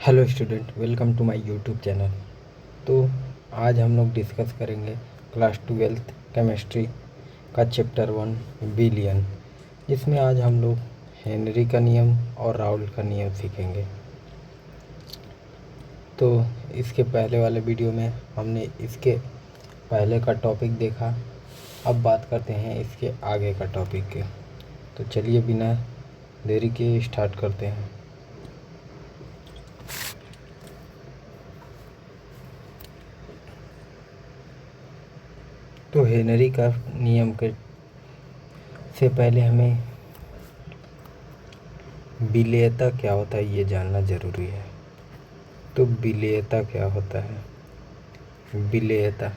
Hello student, welcome to my YouTube channel. तो आज हम लोग डिस्कस करेंगे क्लास 12th केमिस्ट्री का चैप्टर 1 बिलियन, जिसमें आज हम लोग हेनरी का नियम और राउल्ट का नियम सीखेंगे। तो इसके पहले वाले वीडियो में हमने इसके पहले का टॉपिक देखा। अब बात करते हैं इसके आगे का टॉपिक के। तो चलिए बिना देरी के स्टार्ट करते हैं। तो हेनरी का नियम के से पहले हमें विलेयता क्या होता है ये जानना ज़रूरी है। तो विलेयता क्या होता है? विलेयता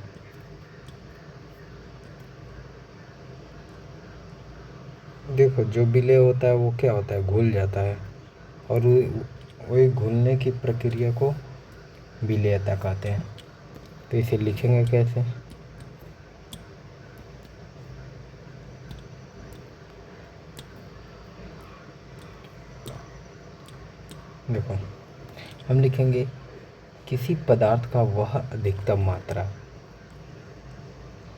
देखो, जो विलेय होता है वो क्या होता है? घुल जाता है, और वही घुलने की प्रक्रिया को विलेयता कहते हैं। तो इसे लिखेंगे कैसे? देखो, हम लिखेंगे किसी पदार्थ का वह अधिकतम मात्रा,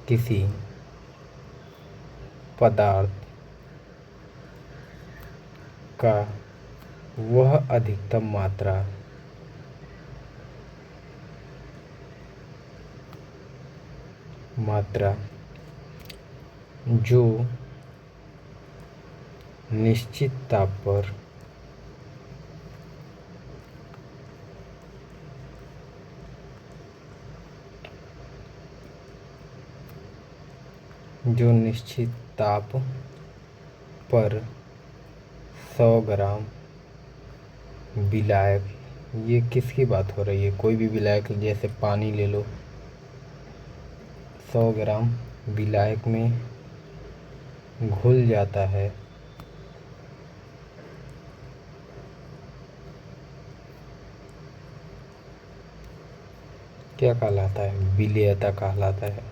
किसी पदार्थ का वह अधिकतम मात्रा जो निश्चित ताप पर जो निश्चित ताप पर 100 ग्राम विलायक, ये किसकी बात हो रही है? कोई भी विलायक, जैसे पानी ले लो, 100 ग्राम विलायक में घुल जाता है क्या कहलाता है? विलेयता कहलाता है।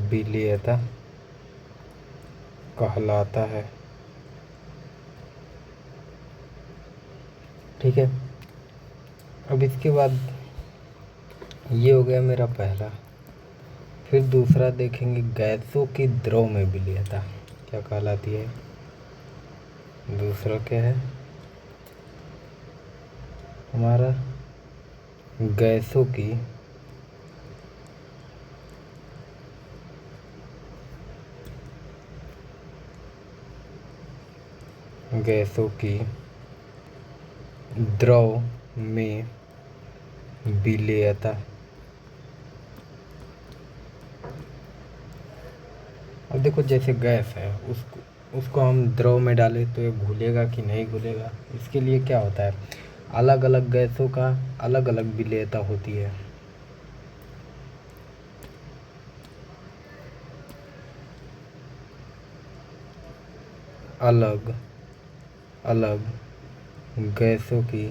विलेयता कहलाता है। ठीक है। अब इसके बाद ये हो गया मेरा पहला। फिर दूसरा देखेंगे, गैसों की द्रव में विलेयता क्या कहलाती है? दूसरा क्या है हमारा? गैसों की द्रव में विलेयता। अब देखो, जैसे गैस है, उसको हम द्रव में डालें तो ये घुलेगा कि नहीं घुलेगा? इसके लिए क्या होता है, अलग अलग गैसों का अलग अलग विलेयता होती है। अलग अलग गैसों की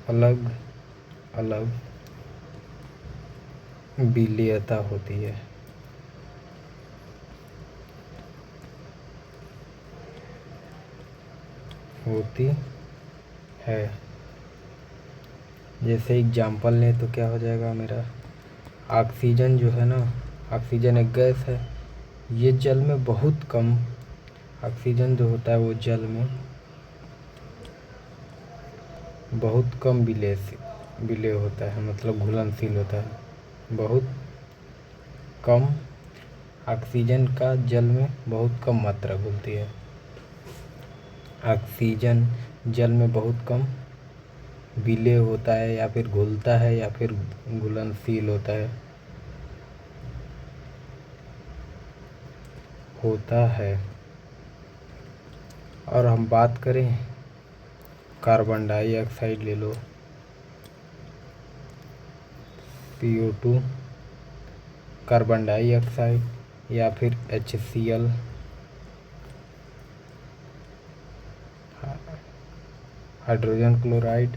अलग अलग विलेयता होती है। जैसे एग्जाम्पल लें तो क्या हो जाएगा मेरा? ऑक्सीजन जो है ना, ऑक्सीजन एक गैस है। ये जल में बहुत कम, ऑक्सीजन जो होता है वो जल में बहुत कम विलेय होता है, मतलब घुलनशील होता है। बहुत कम ऑक्सीजन का जल में बहुत कम मात्रा घुलती है। ऑक्सीजन जल में बहुत कम विलेय होता है, या फिर घुलता है, या फिर घुलनशील होता है। और हम बात करें, कार्बन डाइऑक्साइड ले लो, CO2, कार्बन डाइऑक्साइड, या फिर HCl, हाइड्रोजन क्लोराइड,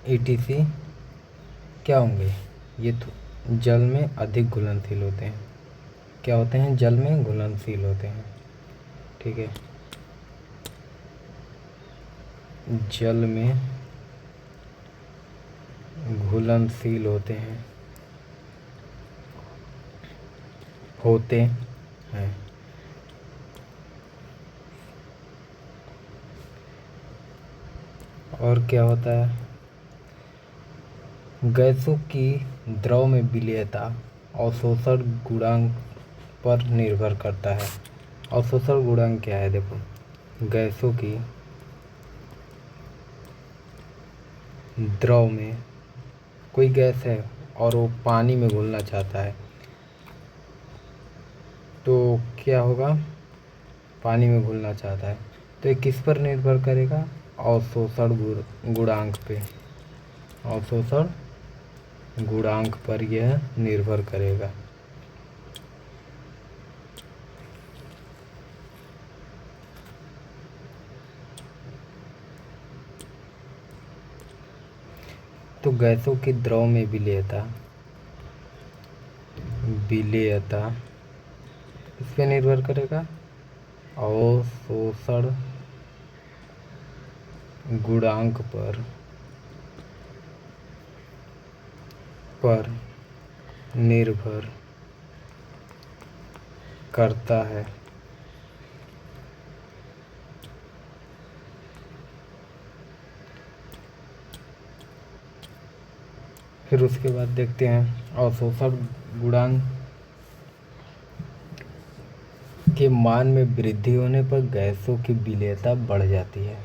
ETC, क्या होंगे? ये तो जल में अधिक घुलनशील होते हैं। क्या होते हैं, जल में घुलनशील होते हैं। ठीक है, जल में घुलनशील होते हैं और क्या होता है, गैसों की द्रव में विलेयता अवशोषण गुणांक पर निर्भर करता है। अवशोषण गुणांक क्या है, देखो, गैसों की द्रव में, कोई गैस है और वो पानी में घुलना चाहता है, तो क्या होगा, पानी में घुलना चाहता है, तो ये किस पर निर्भर करेगा, अवशोषण गुणांक पे, अवशोषण गुणांक पर यह निर्भर करेगा। तो गैसों की द्रव में विलेयता इस पे निर्भर करेगा, अवशोषण गुणांक पर निर्भर करता है। फिर उसके बाद देखते हैं, अवशोषण गुणांक के मान में वृद्धि होने पर गैसों की विलेयता बढ़ जाती है।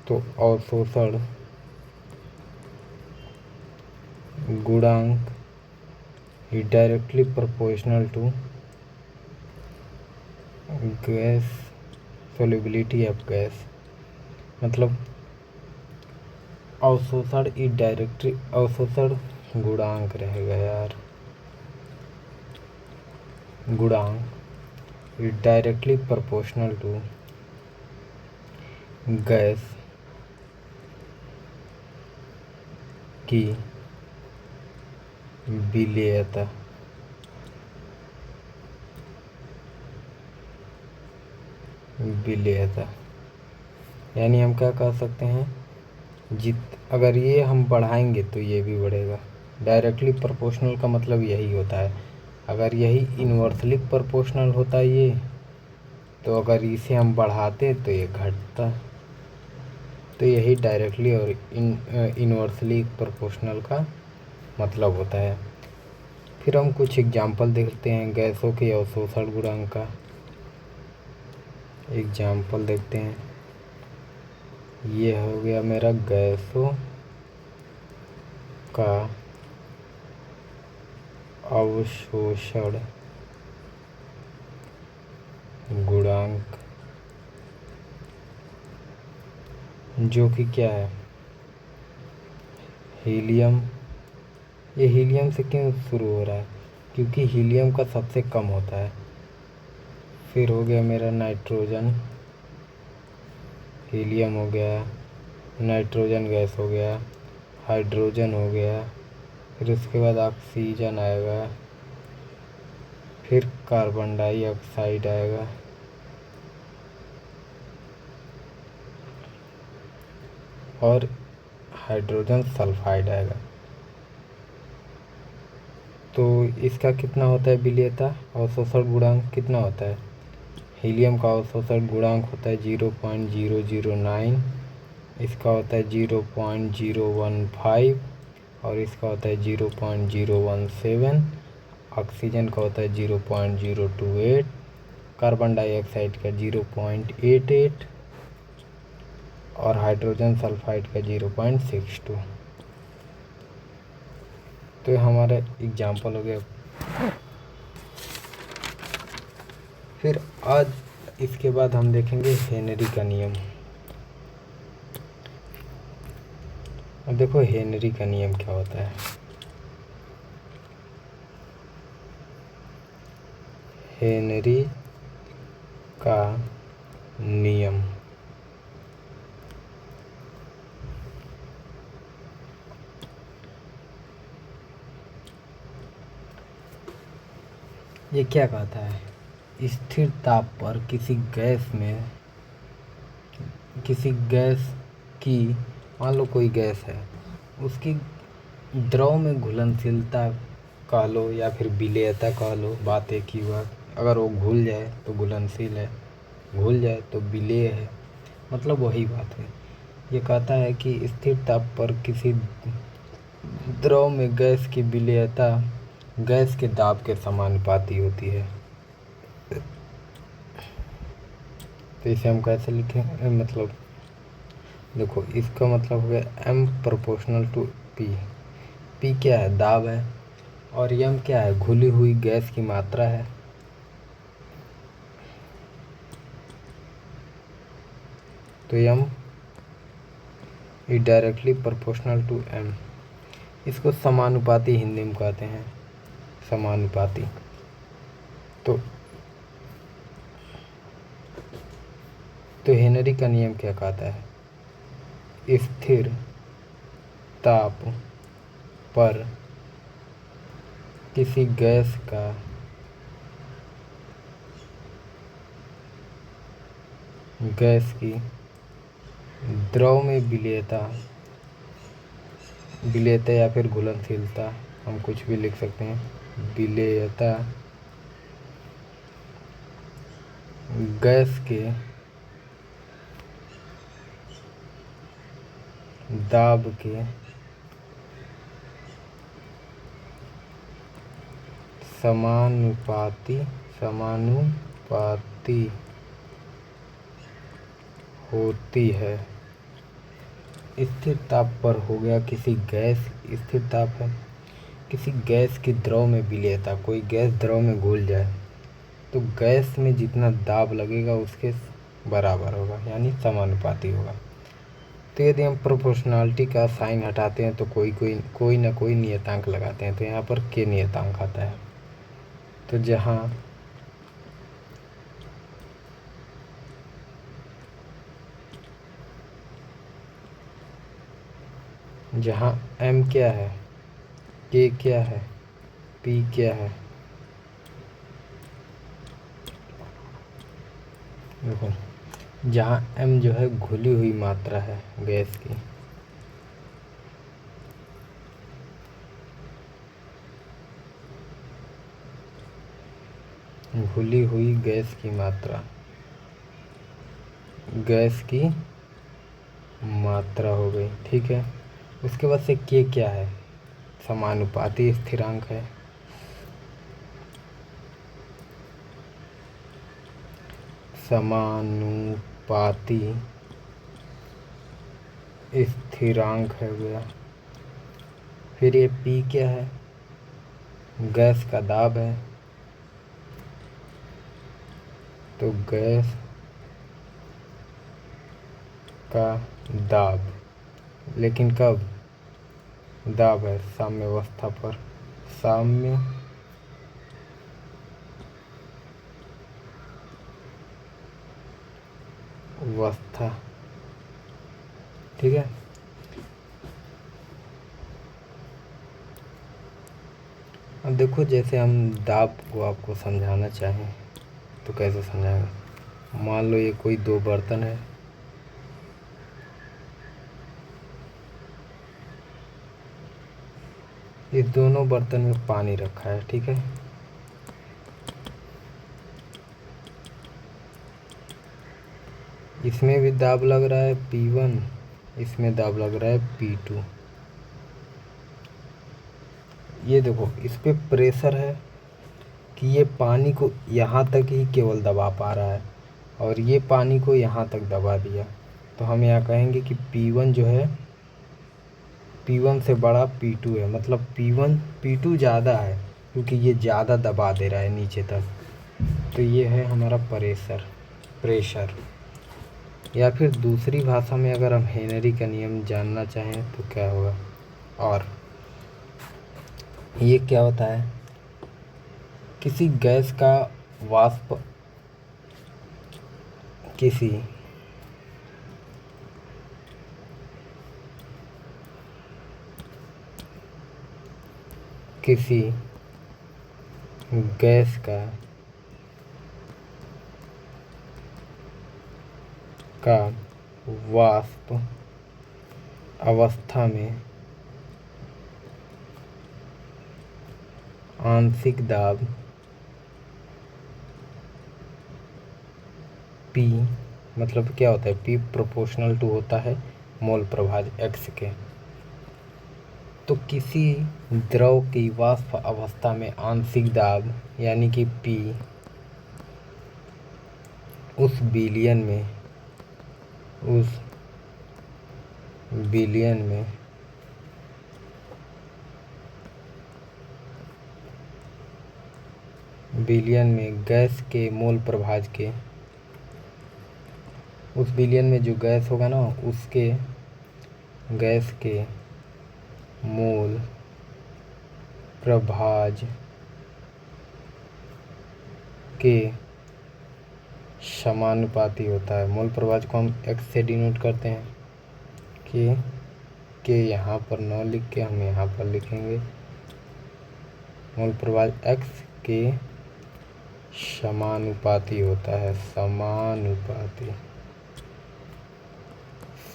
तो अवशोषण गुणांक is directly proportional to gas solubility of gas, मतलब अवशोषण इनडायरेक्टली, अवशोषण गुणांक रहेगा यार, गुणांक is directly proportional to gas की विलेयता। यानी हम क्या कह सकते हैं, अगर ये हम बढ़ाएंगे तो ये भी बढ़ेगा। डायरेक्टली प्रोपोर्शनल का मतलब यही होता है। अगर यही इन्वर्सली प्रोपोर्शनल होता ये, तो अगर इसे हम बढ़ाते तो ये घटता। तो यही डायरेक्टली और इन्वर्सली प्रोपोर्शनल का मतलब होता है। फिर हम कुछ एग्जाम्पल देखते हैं गैसों के अवशोषण गुणांक का। एग्जाम्पल देखते हैं, ये हो गया मेरा गैसों का अवशोषण गुणांक, जो कि क्या है, हीलियम। ये हीलियम से क्यों शुरू हो रहा है, क्योंकि हीलियम का सबसे कम होता है। फिर हो गया मेरा नाइट्रोजन, हीलियम हो गया, नाइट्रोजन गैस हो गया, हाइड्रोजन हो गया, फिर उसके बाद ऑक्सीजन आएगा, फिर कार्बन डाइऑक्साइड आएगा, और हाइड्रोजन सल्फाइड आएगा। तो इसका कितना होता है विलेयता, अवशोषण गुणांक कितना होता है, हीलियम का अवशोषण गुणांक होता है 0.009, इसका होता है 0.015, और इसका होता है 0.017, ऑक्सीजन का होता है 0.028, कार्बन डाइऑक्साइड का 0.88, और हाइड्रोजन सल्फाइड का 0.62। तो ये हमारा एग्जाम्पल हो गया। फिर आज इसके बाद हम देखेंगे हेनरी का नियम। अब देखो हेनरी का नियम क्या होता है। हेनरी का नियम ये क्या कहता है, स्थिर ताप पर किसी गैस की, मान लो कोई गैस है, उसकी द्रव में घुलनशीलता कह लो या फिर विलेयता कह लो, बात एक ही हुआ। अगर वो घुल जाए तो घुलनशील है, घुल जाए तो विलेय है, मतलब वही बात है। ये कहता है कि स्थिर ताप पर किसी द्रव में गैस की विलेयता गैस के दाब के समानुपाती होती है। तो इसे हम कैसे लिखें, मतलब देखो इसका मतलब हो गया m proportional to p। p क्या है, दाब है, और m क्या है, घुली हुई गैस की मात्रा है। तो m is directly proportional to m। इसको समानुपाती हिंदी में कहते हैं, समानुपाती। तो हेनरी का नियम क्या कहता है, स्थिर ताप पर किसी गैस की द्रव में विलेयता या फिर घुलनशीलता, हम कुछ भी लिख सकते हैं, विलेयता गैस के दाब के समानुपाती होती है। स्थिर ताप पर हो गया स्थिर ताप है, किसी गैस की द्रव में विलेयता, कोई गैस द्रव में घुल जाए तो गैस में जितना दाब लगेगा उसके बराबर होगा, यानी समानुपाती होगा। तो यदि हम प्रोपोर्शनलिटी का साइन हटाते हैं तो कोई ना कोई नियतांक लगाते हैं, तो यहाँ पर के नियतांक आता है। तो जहाँ m क्या है, k क्या है, p क्या है, देखो जहाँ m जो है घुली हुई मात्रा है गैस की, घुली हुई गैस की मात्रा हो गई, ठीक है। उसके बाद से के क्या है, समानुपाती स्थिरांक है। समानुपाती स्थिरांक है गया। फिर ये पी क्या है, गैस का दाब है। तो गैस का दाब, लेकिन कब दाब है, साम्यावस्था पर, साम्यावस्था, ठीक है। अब देखो जैसे हम दाब को आपको समझाना चाहें तो कैसे समझाएंगे। मान लो ये कोई दो बर्तन है, इस दोनों बर्तन में पानी रखा है, ठीक है। इसमें भी दाब लग रहा है P1, इसमें दाब लग रहा है P2। ये देखो इस पे प्रेशर है कि ये पानी को यहाँ तक ही केवल दबा पा रहा है, और ये पानी को यहाँ तक दबा दिया। तो हम यहाँ कहेंगे कि P1 जो है, P1 से बड़ा P2 है, मतलब P2 ज़्यादा है क्योंकि ये ज़्यादा दबा दे रहा है नीचे तक। तो ये है हमारा प्रेशर। या फिर दूसरी भाषा में अगर हम हेनरी का नियम जानना चाहें तो क्या होगा, और ये क्या होता है, किसी गैस का वाष्प किसी गैस का वाष्प अवस्था में आंशिक दाब P, मतलब क्या होता है, P प्रोपोर्शनल टू होता है मोल प्रभाज x के। तो किसी द्रव की वाष्प अवस्था में आंशिक दाब यानी कि P उस विलयन में गैस के मोल प्रभाज के, उस विलयन में जो गैस होगा ना उसके गैस के मोल प्रभाज के समानुपाती होता है। मोल प्रभाज को हम x से डिनोट करते हैं कि यहाँ पर न लिख के हम यहाँ पर लिखेंगे मोल प्रभाज x के समानुपाती होता है,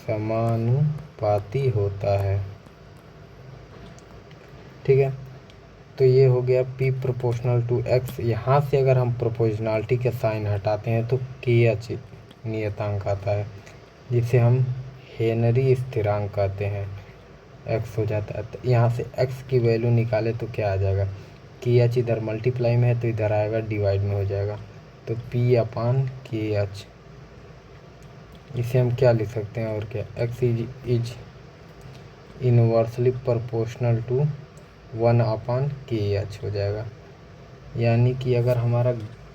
समानुपाती होता है। ठीक है, तो ये हो गया P प्रोपोर्शनल टू x। यहाँ से अगर हम प्रोपोर्शनलिटी के साइन हटाते हैं तो KH नियतांक आता है, जिसे हम हेनरी स्थिरांक कहते हैं। x हो जाता है, तो यहाँ से x की वैल्यू निकाले तो क्या आ जाएगा, KH इधर मल्टीप्लाई में है तो इधर आएगा डिवाइड में हो जाएगा, तो P/KH। इसे हम क्या लिख सकते हैं और क्या, x is inversely proportional to 1/KH हो जाएगा। यानी कि अगर हमारा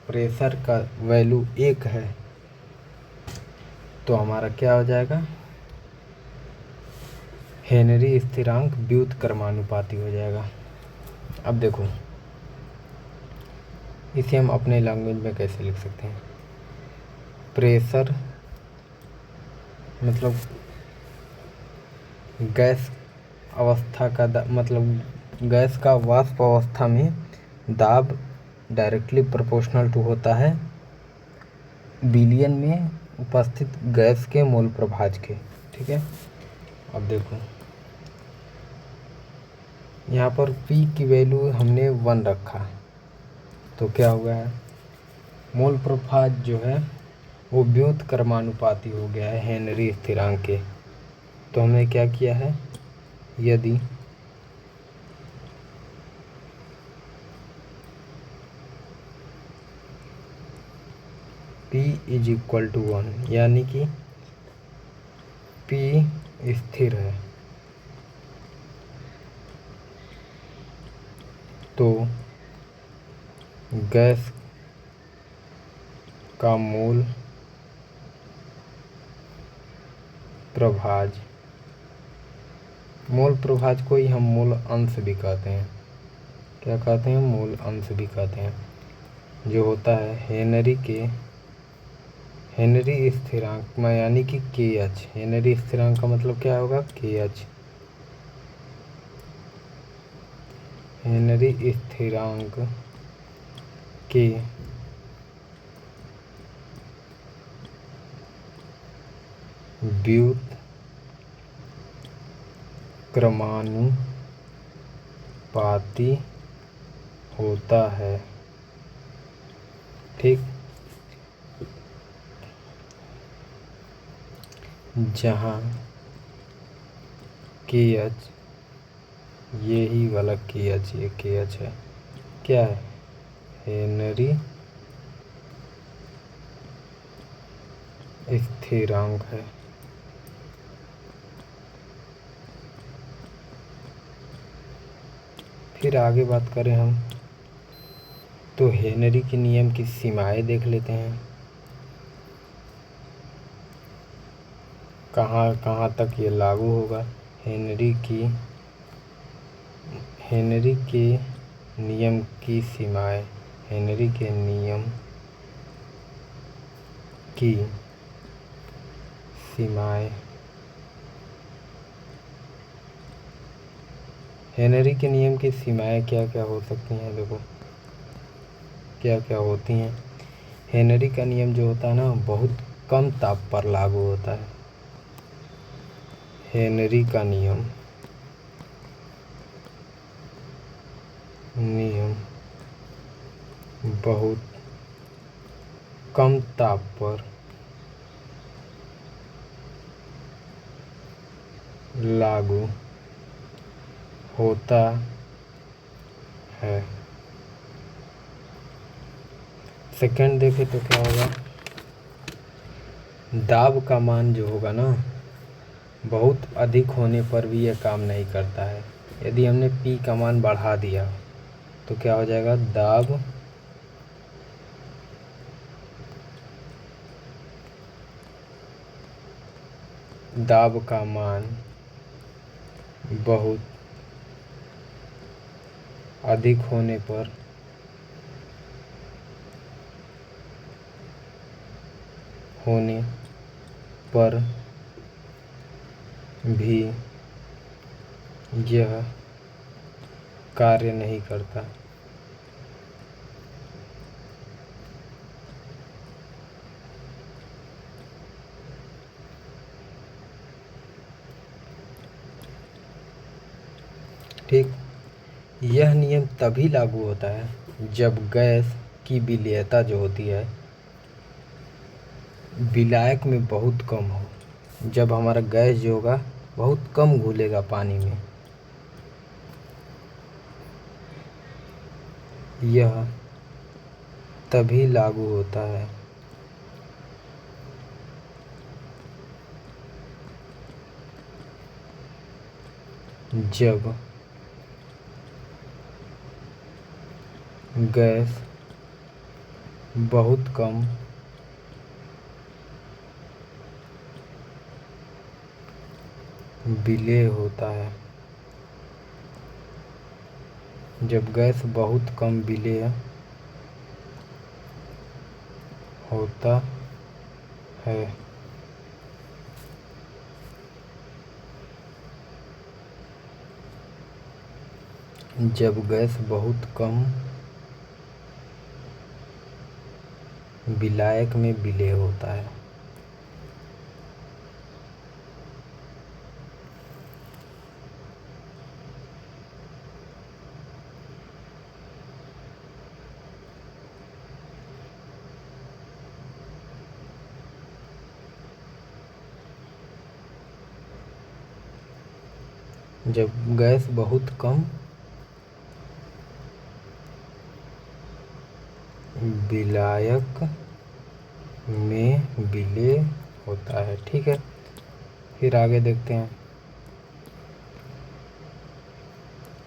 प्रेशर का वैल्यू 1 है तो हमारा क्या हो जाएगा, हेनरी स्थिरांक व्युत्क्रमानुपाती हो जाएगा। अब देखो इसे हम अपने लैंग्वेज में कैसे लिख सकते हैं। प्रेशर मतलब गैस अवस्था का मतलब गैस का वाष्प अवस्था में दाब डायरेक्टली प्रोपोर्शनल टू होता है विलयन में उपस्थित गैस के मोल प्रभाज के। ठीक है, अब देखो यहाँ पर P की वैल्यू हमने 1 रखा, तो क्या हुआ है, मोल प्रभाज जो है वो व्युत्क्रमानुपाती हो गया है हेनरी स्थिरांक के। तो हमने क्या किया है, यदि P इज इक्वल टू 1 यानी कि P स्थिर है, तो गैस का मोल प्रभाज, मोल प्रभाज को ही हम मोल अंश भी कहते हैं। क्या कहते हैं, मोल अंश भी कहते हैं, जो होता है हेनरी स्थिरांक में यानी कि KH। हेनरी स्थिरांक का मतलब क्या होगा, KH। हेनरी स्थिरांक के व्युत्क्रमानुपाती होता है। ठीक, जहाँ KH, यही वाला KH, ये KH है, क्या है, हेनरी स्थिरांक है। फिर आगे बात करें हम तो हेनरी के नियम की सीमाएं देख लेते हैं, कहाँ कहाँ तक ये लागू होगा। हेनरी के नियम की सीमाएं, हेनरी के नियम की सीमाएं, हेनरी के नियम की सीमाएं क्या क्या हो सकती हैं, देखो क्या क्या होती हैं। हेनरी का नियम जो होता है ना, बहुत कम ताप पर लागू होता है। हेनरी का नियम बहुत कम ताप पर लागू होता है। सेकंड देखें तो क्या होगा, दाब का मान जो होगा ना, बहुत अधिक होने पर भी यह काम नहीं करता है। यदि हमने P का मान बढ़ा दिया तो क्या हो जाएगा, दाब का मान बहुत अधिक होने पर भी यह कार्य नहीं करता। ठीक, यह नियम तभी लागू होता है जब गैस की विलेयता जो होती है विलायक में बहुत कम हो। जब हमारा गैस जो होगा बहुत कम घुलेगा पानी में, यह तभी लागू होता है जब गैस बहुत कम विलेय होता है। जब गैस बहुत कम विलेय होता है, जब गैस बहुत कम विलायक में विलेय होता है। जब गैस बहुत कम विलायक में विलेय होता है। ठीक है, फिर आगे देखते हैं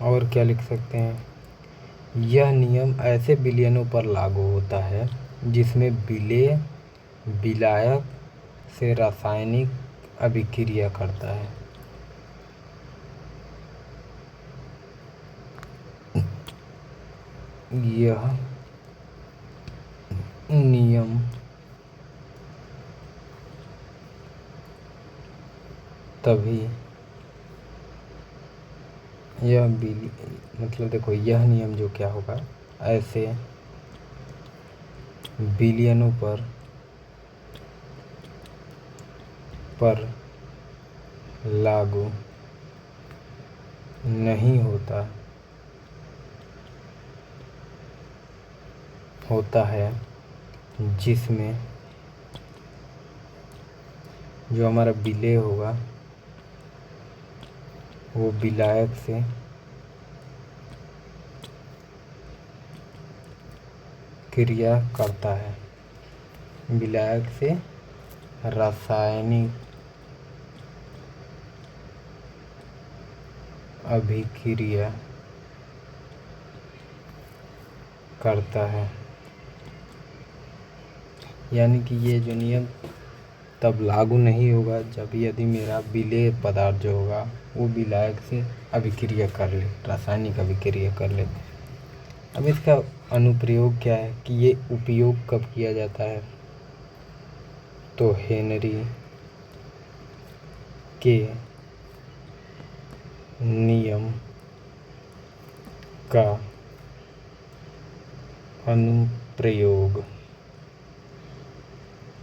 और क्या लिख सकते हैं। यह नियम ऐसे विलयनों पर लागू होता है जिसमें विलेय विलायक से रासायनिक अभिक्रिया करता है। यह नियम तभी मतलब देखो, यह नियम जो क्या होगा, ऐसे विलयनों पर लागू नहीं होता है जिसमें जो हमारा विलेय होगा वो विलायक से क्रिया करता है, विलायक से रासायनिक अभिक्रिया करता है। यानी कि ये जो नियम तब लागू नहीं होगा जब यदि मेरा विलेय पदार्थ जो होगा वो विलायक से अभिक्रिया कर ले, रासायनिक अभिक्रिया कर ले। अब इसका अनुप्रयोग क्या है कि ये उपयोग कब किया जाता है, तो हेनरी के नियम का अनुप्रयोग,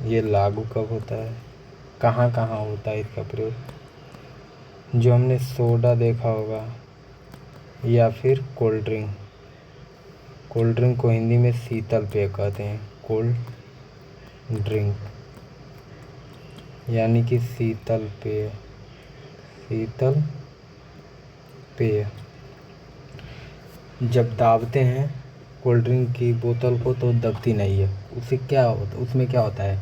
ये लागू कब होता है, कहाँ कहाँ होता है इसका प्रयोग। जो हमने सोडा देखा होगा या फिर कोल्ड ड्रिंक, कोल्ड ड्रिंक को हिंदी में शीतल पेय कहते हैं। कोल्ड ड्रिंक यानी कि शीतल पेय, शीतल पेय। जब दाबते हैं कोल्ड ड्रिंक की बोतल को तो दबती नहीं है, उससे क्या होता, उसमें क्या होता है,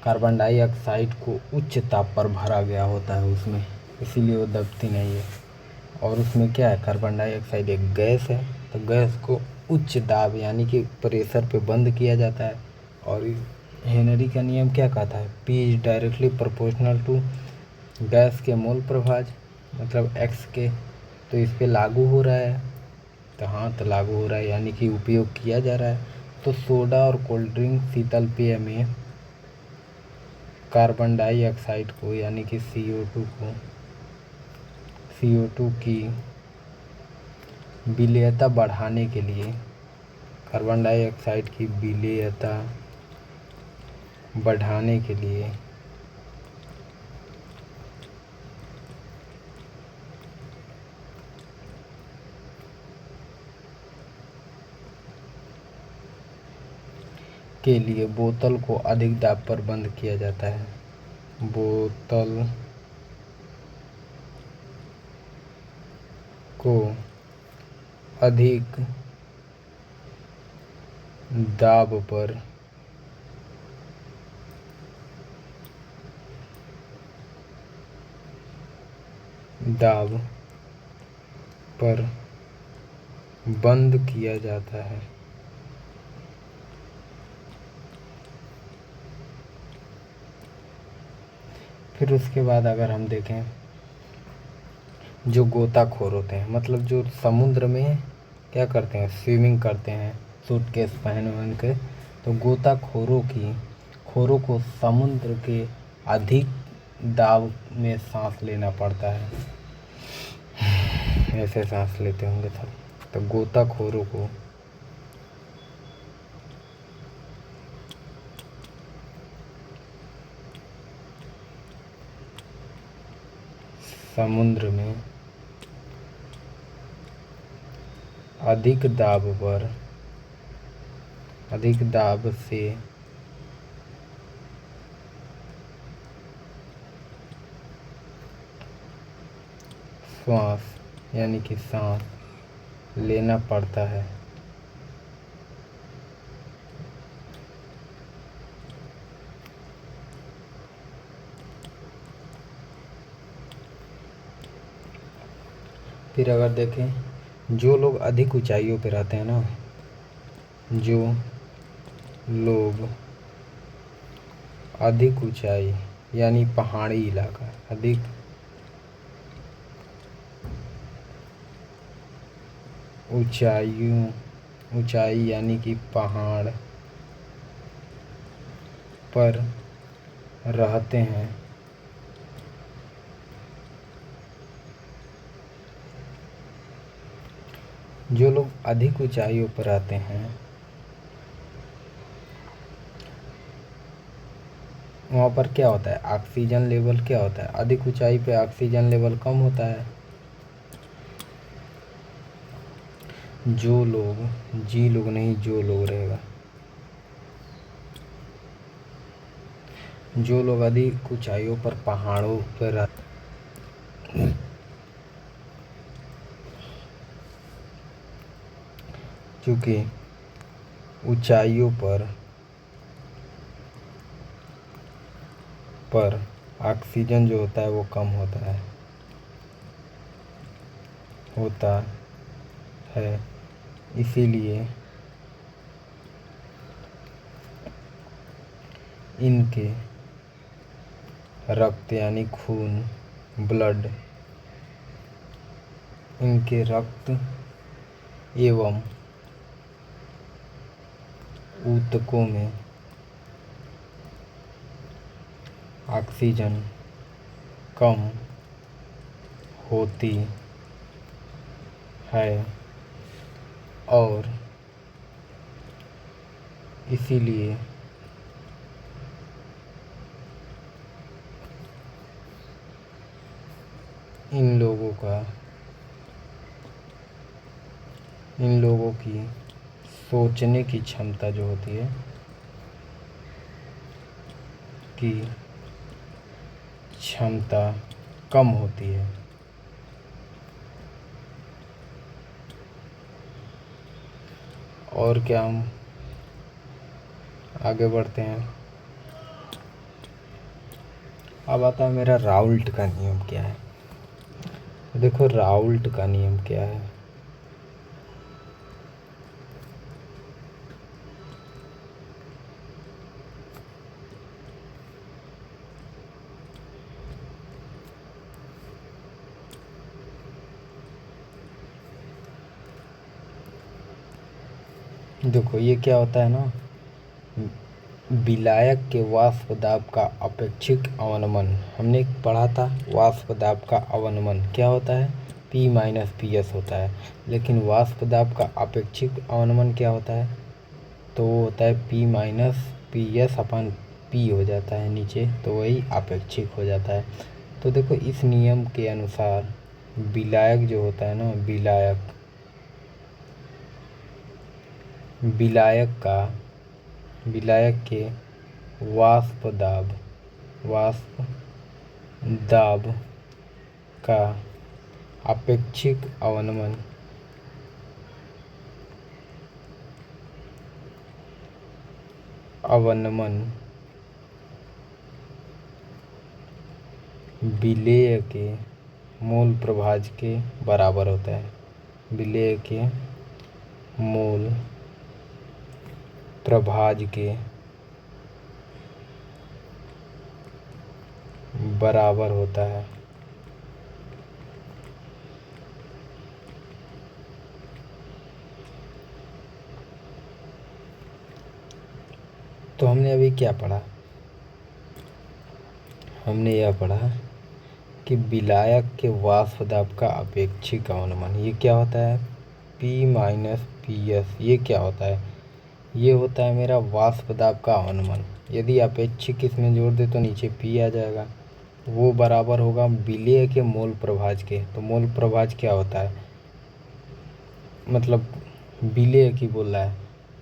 कार्बन डाइऑक्साइड को उच्च ताप पर भरा गया होता है उसमें, इसीलिए वो दबती नहीं है। और उसमें क्या है, कार्बन डाइऑक्साइड एक गैस है, तो गैस को उच्च दाब यानी कि प्रेशर पे बंद किया जाता है। और हेनरी का नियम क्या कहता है, p is directly proportional to gas के मोल प्रभाज, मतलब एक्स के। तो इस पे लागू हो रहा है, तो हाँ तो लागू हो रहा है यानी कि उपयोग किया जा रहा है। तो सोडा और कोल्ड ड्रिंक शीतल पेय में कार्बन डाइऑक्साइड को यानी कि CO2 की विलेयता बढ़ाने के लिए, कार्बन डाइऑक्साइड की विलेयता बढ़ाने के लिए बोतल को अधिक दाब पर बंद किया जाता है। बोतल को अधिक दाब पर बंद किया जाता है। फिर उसके बाद अगर हम देखें, जो गोताखोर होते हैं, मतलब जो समुद्र में क्या करते हैं, स्विमिंग करते हैं सूटकेस पहन के, तो खोरों को समुद्र के अधिक दाब में सांस लेना पड़ता है, ऐसे सांस लेते होंगे सब। तो गोताखोरों को समुद्र में अधिक दाब से श्वास यानी कि सांस लेना पड़ता है। फिर अगर देखें, जो लोग अधिक ऊंचाइयों पे रहते हैं ना, जो लोग अधिक ऊंचाई यानी पहाड़ी इलाका, अधिक ऊंचाई यानी कि पहाड़ पर रहते हैं, जो लोग अधिक ऊंचाइयों पर रहते हैं वहाँ पर क्या होता है, ऑक्सीजन लेवल क्या होता है, अधिक ऊंचाई पे ऑक्सीजन लेवल कम होता है। जो लोग नहीं, जो लोग रहेगा, जो लोग अधिक ऊंचाइयों पर पहाड़ों पर रहते, क्योंकि ऊंचाइयों पर ऑक्सीजन जो होता है वो कम होता है, इसीलिए इनके रक्त यानी खून, ब्लड, इनके रक्त एवं ऊतकों में ऑक्सीजन कम होती है और इसीलिए इन लोगों की सोचने की क्षमता जो होती है की क्षमता कम होती है। और क्या, हम आगे बढ़ते हैं। अब आता है मेरा राउल्ट का नियम क्या है। देखो राउल्ट का नियम क्या है। देखो ये क्या होता है ना, विलायक के वाष्प दाब का अपेक्षिक अवनमन, हमने पढ़ा था वाष्प दाब का अवनमन क्या होता है, P माइनस पी एस होता है। लेकिन वाष्प दाब का अपेक्षिक अवनमन क्या होता है, तो वो होता है P माइनस पी एस अपन P हो जाता है नीचे, तो वही अपेक्षिक हो जाता है। तो देखो इस नियम के अनुसार विलायक जो होता है ना, विलायक के वाष्प दाब का अपेक्षिक अवनमन विलेय के मूल प्रभाज के बराबर होता है। विलेय के मूल प्रभाज के बराबर होता है। तो हमने अभी क्या पढ़ा, हमने यह पढ़ा कि विलायक के वाष्प दाब का अपेक्षिक अवनमन ये क्या होता है, P माइनस पी एस। ये क्या होता है, ये होता है मेरा वाष्प दाब का अवनमन। यदि अपेक्षिक इसमें जोड़ दे तो नीचे P आ जाएगा, वो बराबर होगा विलेय के मोल प्रभाज के। तो मोल प्रभाज क्या होता है, मतलब विलेय की बोल रहा है,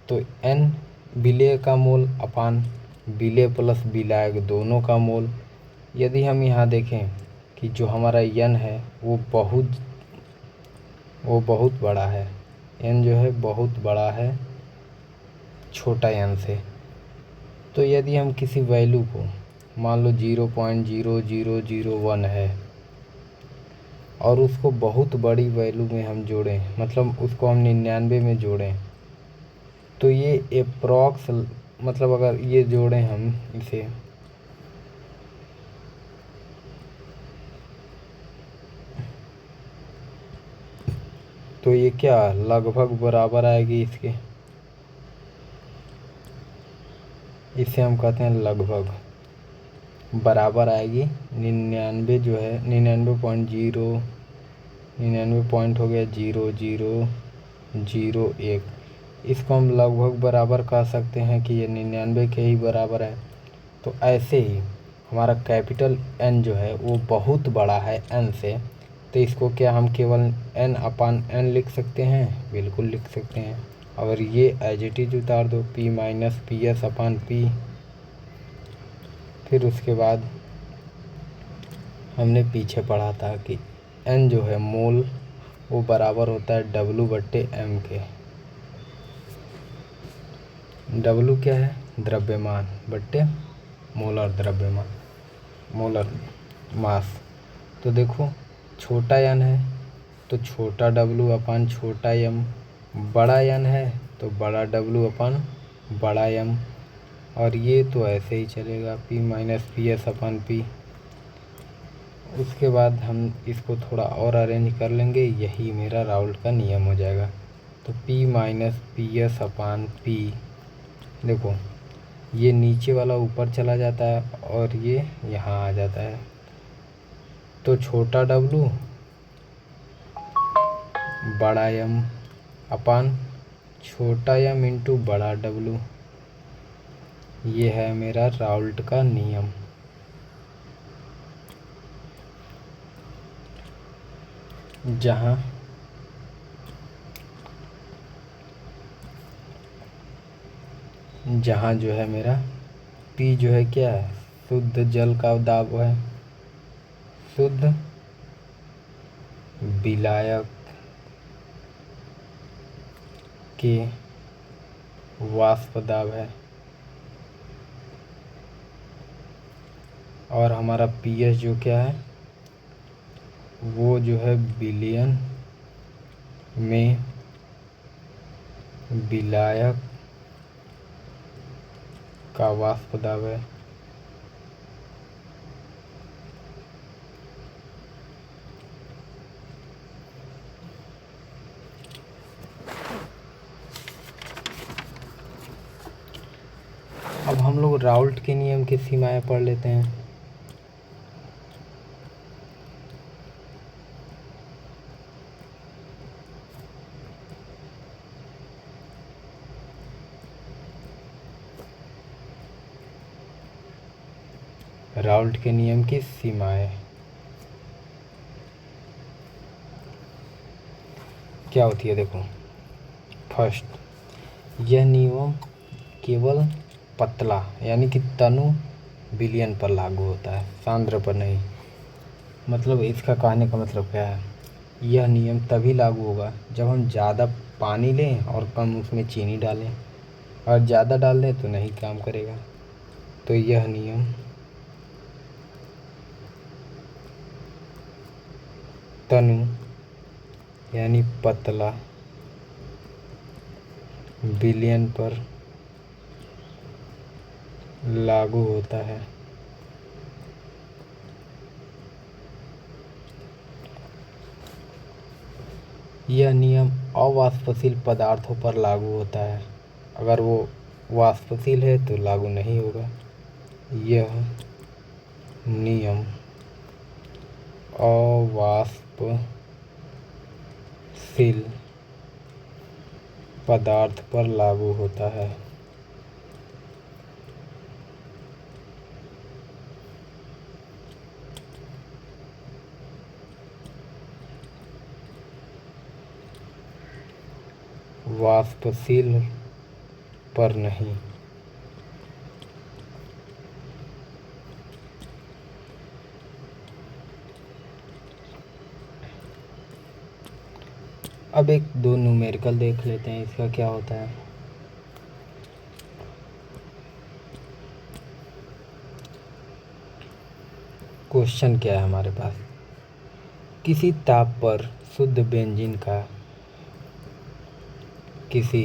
तो N विलेय का मोल अपान विलेय प्लस विलायक दोनों का मोल। यदि हम यहाँ देखें कि जो हमारा N है वो बहुत बड़ा है, N जो है बहुत बड़ा है छोटा n से। तो यदि हम किसी वैल्यू को मान लो 0.0001 है और उसको बहुत बड़ी वैल्यू में हम जोड़ें, मतलब उसको हम 99 में जोड़ें, तो ये अप्रॉक्स, मतलब अगर ये जोड़ें हम इसे, तो ये क्या लगभग बराबर आएगी इसके, इसे हम कहते हैं लगभग बराबर आएगी 99 जो है 99 पॉइंट हो गया 0001। इसको हम लगभग बराबर कह सकते हैं कि ये 99 के ही बराबर है। तो ऐसे ही हमारा कैपिटल N जो है वो बहुत बड़ा है N से, तो इसको क्या हम केवल N अपान N लिख सकते हैं, बिल्कुल लिख सकते हैं। और ये एज इट इज उतार दो P माइनस पी एस अपान P। फिर उसके बाद हमने पीछे पढ़ा था कि N जो है मोल वो बराबर होता है W बट्टे M के। W क्या है, द्रव्यमान बट्टे मोलर द्रव्यमान, मोलर मास। तो देखो छोटा n है तो छोटा W अपान छोटा m, बड़ा n है तो बड़ा W अपान बड़ा m। और ये तो ऐसे ही चलेगा P माइनस पी एस अपान P। उसके बाद हम इसको थोड़ा और अरेंज कर लेंगे, यही मेरा राउल्ट का नियम हो जाएगा। तो P माइनस पी एस अपान P, देखो ये नीचे वाला ऊपर चला जाता है और ये यहाँ आ जाता है। तो छोटा W बड़ा M अपान छोटा m इंटू बड़ा W। ये है मेरा राउल्ट का नियम। जहाँ जहाँ जो है मेरा P जो है क्या है, शुद्ध जल का दाब है, शुद्ध विलायक के वाष्प दाब है, और हमारा pH जो क्या है वो जो है बिलियन में विलायक का वाष्प दाब है। अब हम लोग राउल्ट के नियम की सीमाएं पढ़ लेते हैं। राउल्ट के नियम की सीमाएं क्या होती है, देखो। फर्स्ट, यह नियम केवल पतला यानी कि तनु विलयन पर लागू होता है, सांद्र पर नहीं। मतलब इसका कहने का मतलब क्या है, यह नियम तभी लागू होगा जब हम ज़्यादा पानी लें और कम उसमें चीनी डालें, और ज़्यादा डाल दें तो नहीं काम करेगा। तो यह नियम तनु यानी पतला विलयन पर लागू होता है। यह नियम अवाष्पशील पदार्थों पर लागू होता है, अगर वो वाष्पशील है तो लागू नहीं होगा। यह नियम अवाष्पशील पदार्थ पर लागू होता है। वाष्पशील पर नहीं। अब एक दो न्यूमेरिकल देख लेते हैं, इसका क्या होता है। क्वेश्चन क्या है हमारे पास, किसी ताप पर शुद्ध बेंजीन का किसी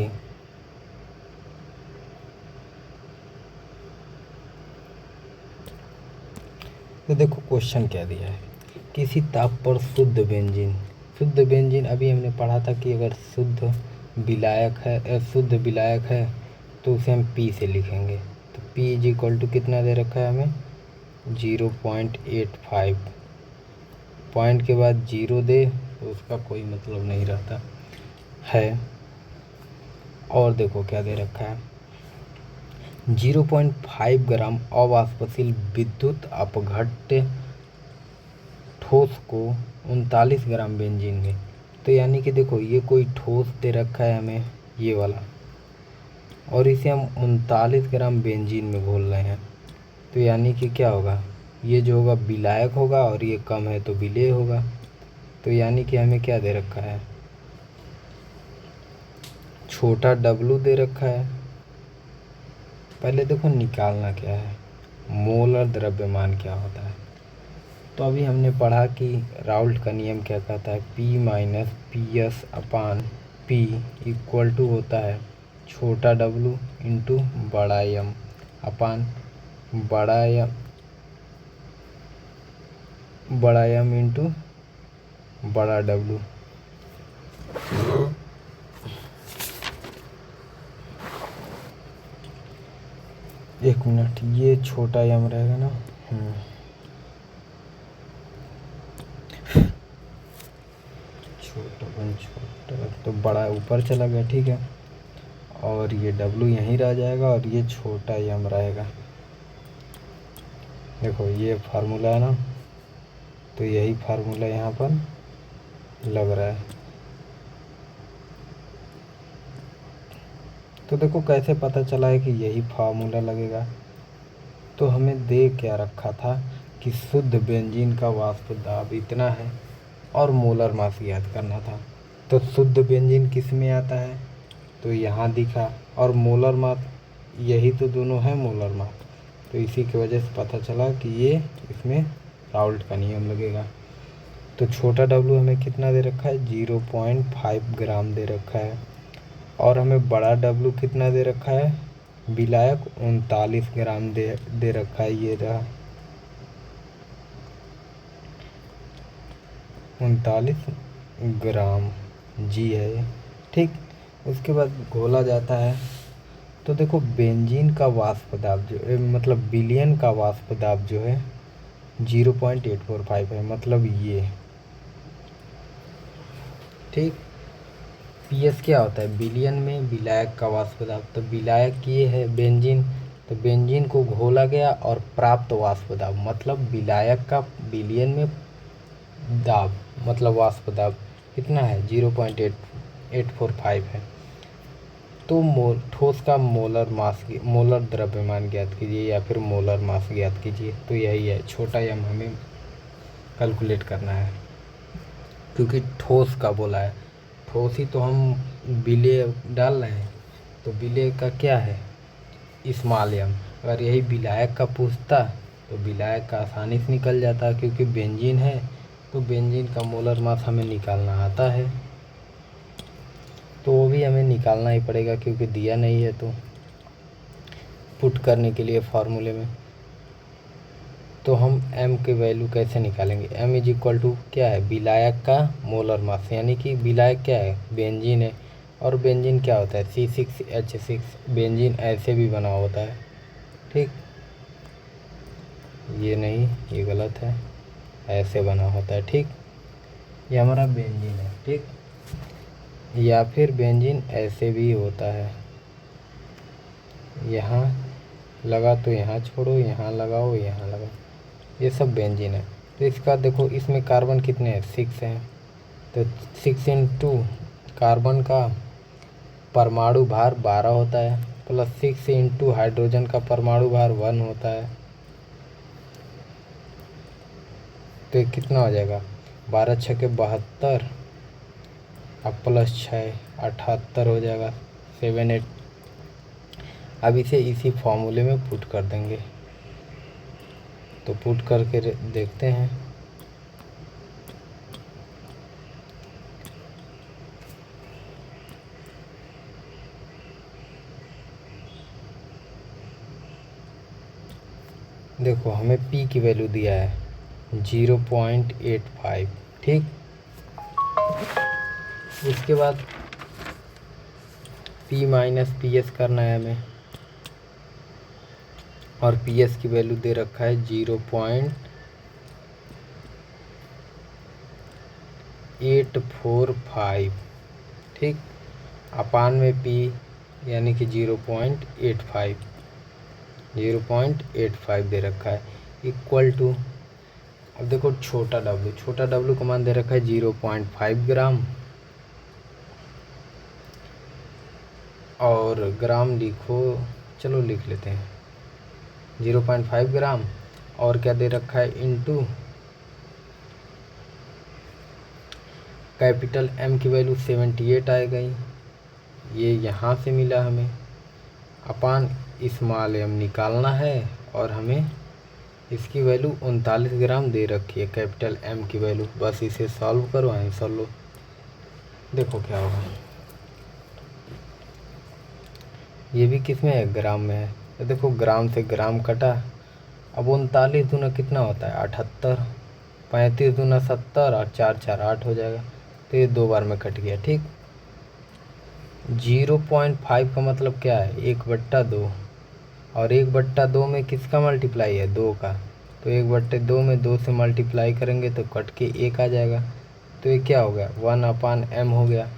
तो देखो क्वेश्चन क्या दिया है, किसी ताप पर शुद्ध बेंजीन अभी हमने पढ़ा था कि अगर शुद्ध विलायक है तो उसे हम P से लिखेंगे। तो P इज इक्वल टू कितना दे रखा है हमें, 0.85। पॉइंट के बाद 0 दे तो उसका कोई मतलब नहीं रहता है। और देखो क्या दे रखा है, 0.5 ग्राम अवाष्पशील विद्युत अपघट्य ठोस को 39 ग्राम बेंजीन में। तो यानी कि देखो ये कोई ठोस दे रखा है हमें, ये वाला, और इसे हम 39 ग्राम बेंजीन में घोल रहे हैं। तो यानी कि क्या होगा, ये जो होगा विलायक होगा और ये कम है तो विलेय होगा। तो यानी कि हमें क्या दे रखा है, छोटा W दे रखा है। पहले देखो निकालना क्या है, मोलर द्रव्यमान क्या होता है। तो अभी हमने पढ़ा कि राउल्ट का नियम क्या कहता है, P minus PS upon P equal to होता है छोटा W इंटू बड़ा M अपान बड़ा M इंटू बड़ा W। एक मिनट, ये छोटा M रहेगा ना, छोटा तो बड़ा ऊपर चला गया, ठीक है। और ये W यहीं रह जाएगा और ये छोटा m रहेगा। देखो ये फार्मूला है ना, तो यही फार्मूला यहाँ पर लग रहा है। तो देखो कैसे पता चला है कि यही फार्मूला लगेगा। तो हमें दे क्या रखा था कि शुद्ध बेंजीन का वाष्प दाब इतना है और मोलर मास याद करना था। तो शुद्ध बेंजीन किस में आता है, तो यहाँ दिखा, और मोलर मास यही तो दोनों है मोलर मास, तो इसी की वजह से पता चला कि ये इसमें राउल्ट का नियम लगेगा। तो छोटा W हमें कितना दे रखा है, 0.5 ग्राम दे रखा है, और हमें बड़ा W कितना दे रखा है, विलायक 39 ग्राम दे रखा है। ये रहा 39 ग्राम जी है ये, ठीक। उसके बाद घोला जाता है। तो देखो बेंजीन का वाष्प दाब जो मतलब विलयन का वाष्प दाब जो है 0.845 है, मतलब ये, ठीक। पीएस क्या होता है, विलयन में विलायक का वाष्प दाब। तो विलायक ये है बेंजीन, तो बेंजीन को घोला गया और प्राप्त वाष्प दाब, मतलब विलायक का विलयन में दाब मतलब वाष्प दाब कितना है, 0.845 है। तो ठोस का मोलर द्रव्यमान ज्ञात कीजिए या फिर मोलर मास ज्ञात कीजिए। तो यही है, छोटा m हमें कैलकुलेट करना है, क्योंकि ठोस का बोला है। ठोस ही तो हम विलेय डाल रहे हैं, तो विलेय का क्या है, स्मॉल m। अगर यही विलायक का पूछता तो विलायक का आसानी से निकल जाता, क्योंकि बेंजीन है तो बेंजीन का मोलर मास हमें निकालना आता है, तो वो भी हमें निकालना ही पड़ेगा क्योंकि दिया नहीं है। तो पुट करने के लिए फार्मूले में तो हम m के वैल्यू कैसे निकालेंगे, m इज इक्वल टू क्या है, विलायक का मोलर मास, यानी कि विलायक क्या है, बेंजीन है, और बेंजीन क्या होता है, C6H6। बेंजीन ऐसे भी बना होता है, ठीक, ये नहीं, ये गलत है, ऐसे बना होता है, ठीक। ये हमारा बेंजीन है, ठीक। या फिर बेंजीन ऐसे भी होता है, यहाँ लगा तो यहाँ छोड़ो, यहाँ लगाओ, यहाँ लगाओ, ये सब बेंजीन है। तो इसका देखो, इसमें कार्बन कितने हैं, 6 हैं, तो 6 इंटू कार्बन का परमाणु भार 12 होता है, प्लस 6 इंटू हाइड्रोजन का परमाणु भार 1 होता है। तो ये कितना हो जाएगा, 12 छके 72, अब प्लस 6 78 हो जाएगा, 78। अब इसे इसी फॉर्मूले में पुट कर देंगे। तो पुट करके देखते हैं। देखो हमें P की वैल्यू दिया है 0.85, ठीक। उसके बाद P माइनस PS करना है हमें, और PS की वैल्यू दे रखा है 0.845, ठीक। अपान में P यानी कि 0.85 दे रखा है, इक्वल टू, अब देखो छोटा W का मान दे रखा है 0.5 ग्राम, और ग्राम लिखो, चलो लिख लेते हैं 0.5 ग्राम, और क्या दे रखा है, इनटू कैपिटल M की वैल्यू 78 आ गई, ये यहाँ से मिला हमें, अपान स्मॉल m निकालना है, और हमें इसकी वैल्यू 39 ग्राम दे रखी है, कैपिटल M की वैल्यू। बस इसे सॉल्व करो, आंसर लो, देखो क्या होगा। ये भी किस में है, ग्राम में है, तो देखो ग्राम से ग्राम कटा, अब 39 दूना कितना होता है, 78, 35 दूना 70, और 4 4 8 हो जाएगा, तो ये 2 बार में कट गया, ठीक। 0.5 का मतलब क्या है, 1/2, और 1/2 में किसका मल्टीप्लाई है, 2 का, तो 1/2 में 2 से मल्टीप्लाई करेंगे तो कट के 1 आ जाएगा, तो ये क्या हो गया, 1/m हो गया,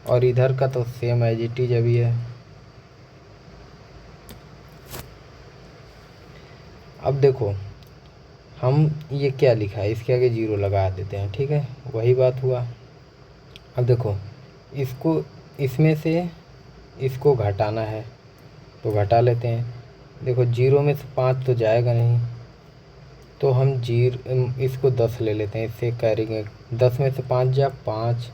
और इधर का तो सेम एज इट इज अभी है। अब देखो हम ये क्या लिखा है, इसके आगे 0 लगा देते हैं, ठीक है, वही बात हुआ। अब देखो इसको, इसमें से इसको घटाना है तो घटा लेते हैं। देखो 0 में से 5 तो जाएगा नहीं, तो हम इसको 10 ले लेते हैं, इससे करेंगे 10 में से 5 जा 5,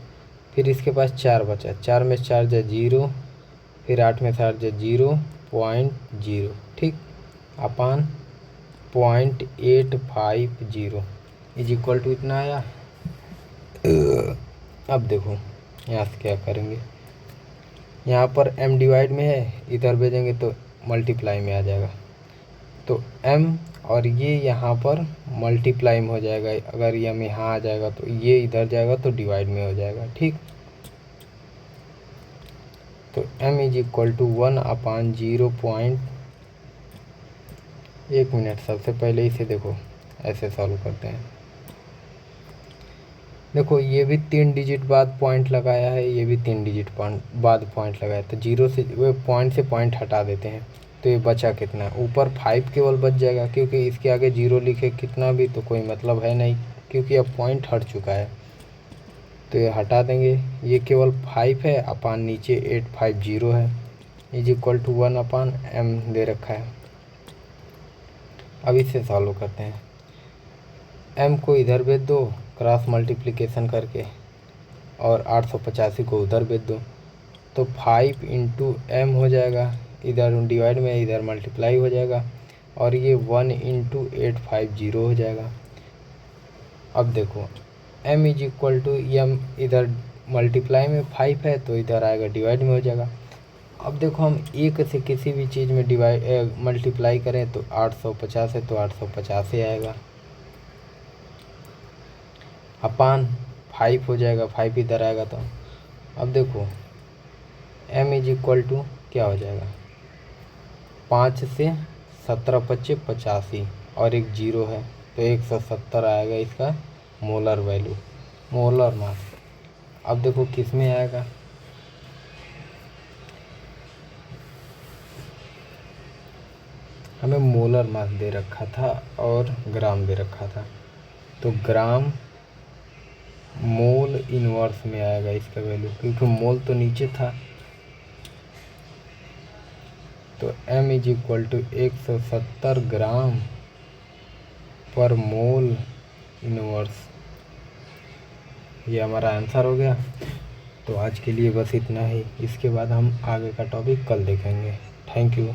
फिर इसके पास 4 बचा, 4 में से 4 जा 0, फिर 8 में से 8 जा 0.0, ठीक, अपान 0.850 इज इक्वल टू इतना आया। अब देखो यहाँ से क्या करेंगे, यहाँ पर m डिवाइड में है, इधर भेजेंगे तो मल्टीप्लाई में आ जाएगा, तो m और ये यहाँ पर मल्टीप्लाई में हो जाएगा। अगर ये m यहाँ आ जाएगा तो ये इधर जाएगा तो डिवाइड में हो जाएगा, ठीक। तो m is equal to 1/0 1 minute, सबसे पहले इसे देखो ऐसे सॉल्व करते हैं। देखो ये भी 3 डिजिट बाद पॉइंट लगाया है, ये भी 3 डिजिट बाद पॉइंट लगाया, तो 0 से पॉइंट से पॉइंट हटा देते हैं, तो ये बचा कितना, ऊपर 5 केवल बच जाएगा, क्योंकि इसके आगे 0 लिखे कितना भी तो कोई मतलब है नहीं, क्योंकि अब पॉइंट हट चुका है, तो ये हटा देंगे। ये केवल 5 है, अपान नीचे 850 है, इज इक्वल टू 1/m दे रखा है। अब इसे सॉल्व करते हैं। m को इधर भेज दो क्रॉस मल्टीप्लिकेशन करके, और 885 को उधर भेज दो, तो 5 इंटू m हो जाएगा, इधर डिवाइड में इधर मल्टीप्लाई हो जाएगा, और ये 1 इंटू 850 हो जाएगा। अब देखो m is equal to m, इधर मल्टीप्लाई में 5 है तो इधर आएगा डिवाइड में हो जाएगा। अब देखो हम एक से किसी भी चीज़ में मल्टीप्लाई करें तो 850 है तो 850 ही आएगा, अपान 5 हो जाएगा, 5 इधर आएगा तो। अब देखो m इज इक्वल टू क्या हो जाएगा, 5 से 17 × 5 = 85 और एक 0 है तो 170 आएगा इसका मोलर वैल्यू, मोलर मास। अब देखो किस में आएगा, हमें मोलर मास दे रखा था और ग्राम दे रखा था, तो ग्राम मोल इनवर्स में आएगा इसका वैल्यू, क्योंकि मोल तो नीचे था। तो m इज इक्वल टू 170 ग्राम पर मोल इनवर्स, ये हमारा आंसर हो गया। तो आज के लिए बस इतना ही, इसके बाद हम आगे का टॉपिक कल देखेंगे। Thank you.